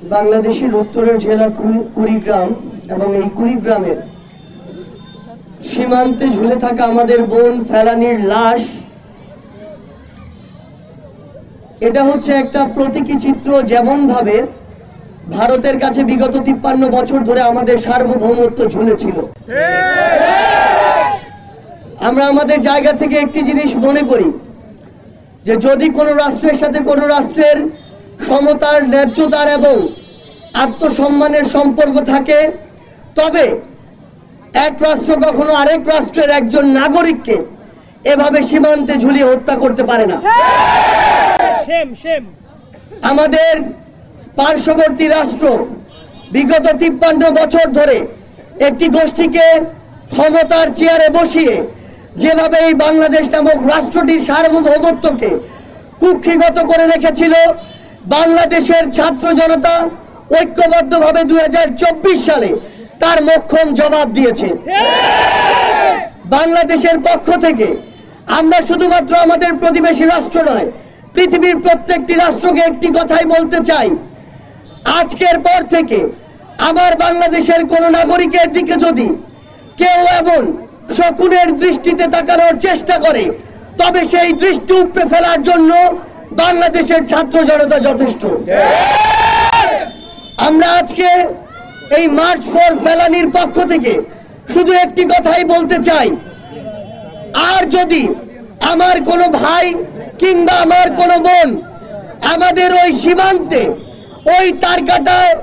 বাংলাদেশের উত্তরের জেলা কুড়িগ্রাম এবং এই কুড়িগ্রামের সীমান্তে ঝুলে থাকা আমাদের বোন ফেলানীর লাশ, এটা হচ্ছে একটা প্রতীকী চিত্র। যেমন ভাবে ভারতের কাছে বিগত 53 বছর ধরে আমাদের সার্বভৌমত্ব ঝুলেছিল, আমরা আমাদের জায়গা থেকে একটি জিনিস মনে করি যে যদি কোনো রাষ্ট্রের সাথে কোনো রাষ্ট্রের সমতার, ন্যায্যতার এবং আত্মসম্মানের সম্পর্ক থাকে, তবে এক রাষ্ট্র কখনো আরেক রাষ্ট্রের একজন নাগরিককে এভাবে সীমান্তে ঝুলিয়ে হত্যা করতে পারে না। আমাদের পার্শ্ববর্তী রাষ্ট্র বিগত 53 বছর ধরে একটি গোষ্ঠীকে ক্ষমতার চেয়ারে বসিয়ে যেভাবে এই বাংলাদেশ নামক রাষ্ট্রটির সার্বভৌমত্বকে কুক্ষিগত করে রেখেছিল, বাংলাদেশের ছাত্র জনতা ঐক্যবদ্ধভাবে 2024 সালে তার মোক্ষম জবাব দিয়েছে। বাংলাদেশের পক্ষ থেকে আমরা শুধুমাত্র আমাদের প্রতিবেশী রাষ্ট্র নয়, পৃথিবীর প্রত্যেকটি রাষ্ট্রকে একটি কথাই বলতে চাই, আজকের পর থেকে আমার বাংলাদেশের কোন নাগরিকের দিকে যদি কেউ এমন শকুনের দৃষ্টিতে তাকানোর চেষ্টা করে, তবে সেই দৃষ্টি উপড়ে ফেলার জন্য বাংলাদেশের ছাত্র জনতা যথেষ্ট। আমরা আজকে এই মার্চ ফর ফেলানীর পক্ষ থেকে শুধু একটি কথাই বলতে চাই, আর যদি আমার কোনো ভাই কিংবা আমার কোনো বোন আমাদের ওই সীমান্তে ওই তারকাটায়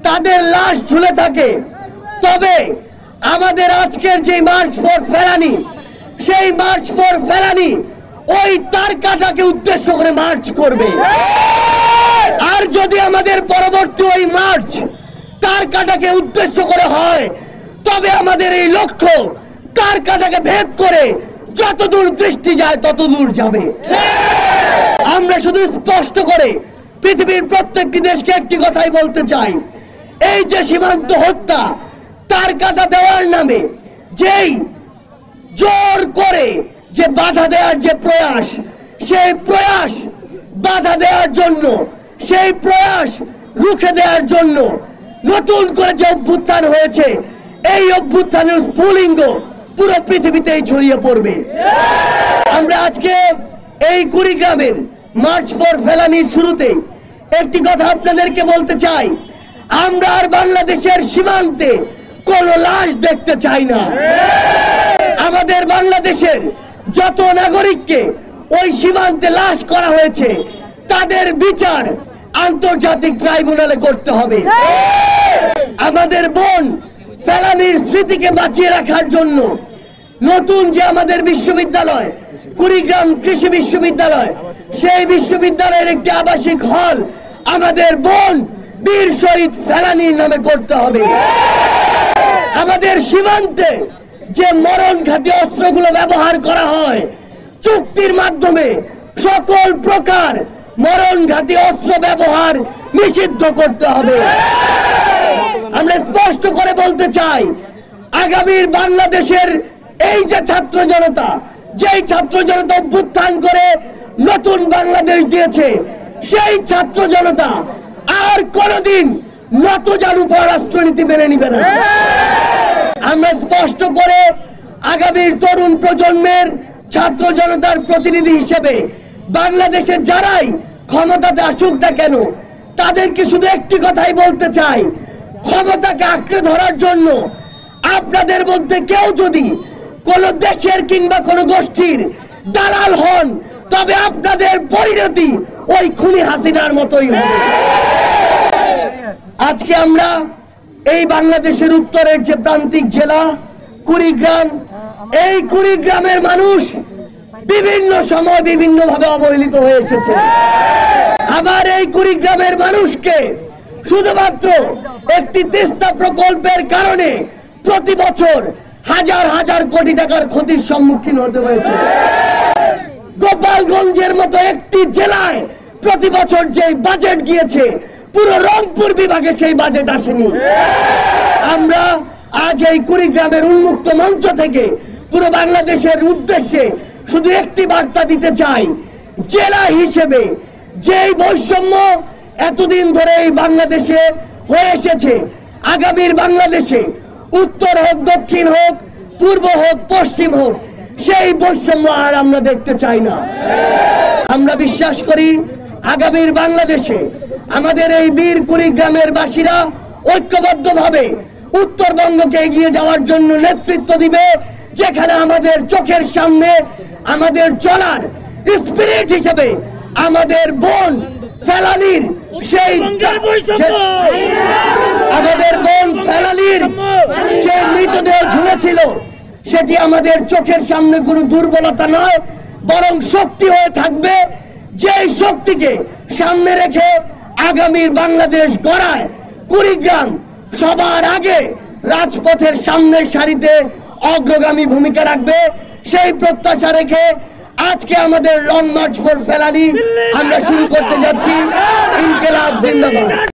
তাদের লাশ ঝুলে থাকে, তবে আমাদের আজকের যে মার্চ ফর ফেলানী, সেই মার্চ ফর ফেলানী ওই তারকাটাকে উদ্দেশ্য করে মার্চ করবে। আর যদি আমাদের পরবর্তী ওই মার্চ তারকাটাকে উদ্দেশ্য করে হয়, তবে আমাদের এই লক্ষ্য তারকাটাকে ভেদ করে যতদূর দৃষ্টি যায় ততদূর যাবে। আমরা শুধু স্পষ্ট করে পৃথিবীর প্রত্যেকটি দেশকে একটি কথাই বলতে চাই, এই যে সীমান্ত হত্যা, তারকাটা দেওয়ার নামে যেই জোর করে যে বাধা দেওয়ার যে প্রয়াস, সেই প্রয়াস বাধা দেওয়ার জন্য, সেই প্রয়াস রুখে দেওয়ার জন্য নতুন করে যে অভ্যুত্থান হয়েছে, এই অভ্যুত্থানের স্ফুলিঙ্গ পুরো পৃথিবীতেই ছড়িয়ে পড়বে। আমরা আজকে এই কুড়িগ্রামের মার্চ ফর ফেলানীর শুরুতে একটি কথা আপনাদেরকে বলতে চাই, আমরা আর বাংলাদেশের সীমান্তে কোন লাশ দেখতে চাই না। আমাদের বাংলাদেশের যত নাগরিককে ওই সীমান্তে লাশ করা হয়েছে, তাদের বিচার আন্তর্জাতিক ট্রাইব্যুনালে করতে হবে। আমাদের বোন ফেলানীর স্মৃতিকে বাঁচিয়ে রাখার জন্য নতুন যে আমাদের বিশ্ববিদ্যালয়, কুড়িগ্রাম কৃষি বিশ্ববিদ্যালয়, সেই বিশ্ববিদ্যালয়ের একটি আবাসিক হল আমাদের বোন বীর শহীদ ফেলানীর নামে করতে হবে। আমাদের সীমান্তে যে মরণঘাতী অস্ত্রগুলো ব্যবহার করা হয়, চুক্তির মাধ্যমে সকল প্রকার মরণঘাতী অস্ত্র ব্যবহার নিষিদ্ধ করতে হবে। আমরা স্পষ্ট করে বলতে চাই, আগামীর বাংলাদেশের এই যে ছাত্র জনতা, যেই ছাত্র জনতা অভ্যুত্থান করে নতুন বাংলাদেশ দিয়েছে, সেই ছাত্র জনতা আর কোনদিন নতজানু পররাষ্ট্রনীতি মেনে নিবে না। আমরা স্পষ্ট করে আগামীর তরুণ প্রজন্মের ছাত্র জনতার প্রতিনিধি হিসেবে বাংলাদেশের যারাই ক্ষমতাতে আসুক না কেন, তাদেরকে শুধু একটি কথাই বলতে চাই, ক্ষমতাকে আঁকড়ে ধরার জন্য আপনাদের মধ্যে কেউ যদি কোন দেশের কিংবা কোন গোষ্ঠীর দালাল হন, তবে আপনাদের পরিণতি ওই খুনি হাসিনার মতোই হবে। আজকে আমরা এই বাংলাদেশের উত্তরের যে প্রান্তিক জেলা কুড়িগ্রাম, এই কুড়িগ্রামের মানুষ বিভিন্ন সময় বিভিন্নভাবে অবহেলিত হয়ে এসেছে। আবার এই কুড়িগ্রামের মানুষকে শুধুমাত্র একটি তিস্তা প্রকল্পের কারণে প্রতি বছর হাজার হাজার কোটি টাকার ক্ষতির সম্মুখীন হতে হয়েছে। গোপালগঞ্জের মতো একটি জেলায় প্রতি বছর যে বাজেট গিয়েছে, পুরো রংপুর বিভাগে সেই বাজেট আসেনি। আমরা আজ এই কুড়িগ্রামের উন্মুক্ত মঞ্চ থেকে পুরো বাংলাদেশের উদ্দেশ্যে শুধু একটি বার্তা দিতে চাই, জেলা হিসেবে যেই বৈষম্য এতদিন ধরে এই বাংলাদেশে হয়ে এসেছে, আগামীর বাংলাদেশে উত্তর হোক, দক্ষিণ হোক, পূর্ব হোক, পশ্চিম হোক, সেই বৈষম্য আর আমরা দেখতে চাই না। আমরা বিশ্বাস করি আগামীর বাংলাদেশে আমাদের এই বীর কুড়িগ্রামের বাসীরা ঐক্যবদ্ধভাবে উত্তরবঙ্গকে এগিয়ে যাওয়ার জন্য নেতৃত্ব দিবে, যেখানে আমাদের চোখের সামনে আমাদের চলার স্পিরিট হিসেবে আমাদের বোন ফেলানীর সেই মৃতদেহ ঝুলেছিল, সেটি আমাদের চোখের সামনে কোনো দুর্বলতা নয়, বরং শক্তি হয়ে থাকবে, যেই শক্তিকে সামনে রেখে আগামীর বাংলাদেশ গড়ায় কুড়িগ্রাম সবার আগে রাজপথের সামনের সারিতে অগ্রগামী ভূমিকা রাখবে। সেই প্রত্যাশা রেখে আজকে আমাদের লং মার্চ ফর ফেলানী আমরা শুরু করতে যাচ্ছি। ইনকিলাব জিন্দাবাদ।